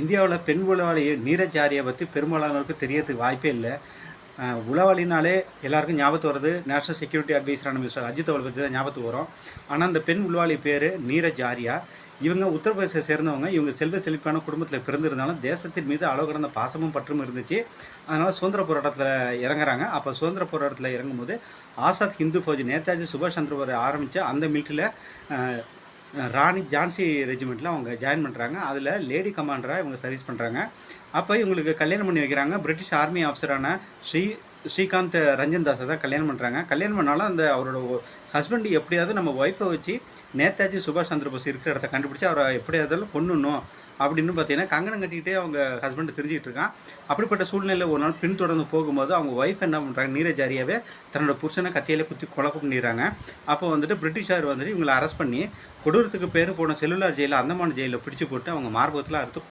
இந்தியாவில் பெண் உளவாளி நீரஜ் ஆரியை பற்றி பெரும்பாலானவருக்கு தெரியறதுக்கு வாய்ப்பே இல்லை. உளவாளினாலே எல்லாருக்கும் ஞாபகத்து வருது நேஷனல் செக்யூரிட்டி அட்வைசரான மிஸ்டர் அஜித் அவளை பற்றி தான் ஞாபகத்துக்கு வரும். ஆனால் அந்த பெண் உளவாளி பேர் நீரஜ் ஆரியா. இவங்க உத்தரப்பிரதேசத்தை சேர்ந்தவங்க. இவங்க செல்வ செழிப்பான குடும்பத்தில் பிறந்திருந்தாலும் தேசத்தின் மீது அளவு கடந்த பாசமும் பற்றும் இருந்துச்சு. அதனால் சுதந்திர போராட்டத்தில் இறங்குறாங்க. அப்போ சுதந்திர போராட்டத்தில் இறங்கும்போது ஆசாத் ஹிந்து ஃபௌஜ் நேதாஜி சுபாஷ் சந்திர போஸ் ஆரம்பித்த அந்த மிலிட்டரியில் ராணி ஜான்சி ரெஜிமெண்ட்டில் அவங்க ஜாயின் பண்ணுறாங்க. அதில் லேடி கமாண்டராக இவங்க சர்வீஸ் பண்ணுறாங்க. அப்போ இவங்களுக்கு கல்யாணம் பண்ணி வைக்கிறாங்க. பிரிட்டிஷ் ஆர்மி ஆஃபீஸரான ஸ்ரீகாந்த் ரஞ்சன் தாஸை தான் கல்யாணம் பண்ணுறாங்க. கல்யாணம் பண்ணாலும் அந்த அவரோட ஹஸ்பண்ட் எப்படியாவது நம்ம ஒய்ஃபை வச்சு நேதாஜி சுபாஷ் சந்திர போஸ் இருக்கிற இடத்த கண்டுபிடிச்சி அவரை எப்படியாவது கொண்டுணும் அப்படின்னு பார்த்தீங்கன்னா கங்கணம் கட்டிக்கிட்டே அவங்க ஹஸ்பண்டை தெரிஞ்சுக்கிட்டு இருக்கான். அப்படிப்பட்ட சூழ்நிலையில் ஒரு நாள் பின்தொடர்ந்து போகும்போது அவங்க ஒய்ஃப் என்ன பண்ணுறாங்க, நீரஜ் ஆரியாவே தன்னோட புருஷனை கத்தியில குத்தி கொலை பண்ணிடுறாங்க. அப்போ வந்துட்டு பிரிட்டிஷார் வந்துட்டு இவங்களை அரெஸ்ட் பண்ணி கொடூரத்துக்கு பேர் போன செல்லுலார் ஜெயிலில் அந்தமான் ஜெயிலில் பிடிச்சி போட்டு அவங்க மார்பகத்தில் அறுத்து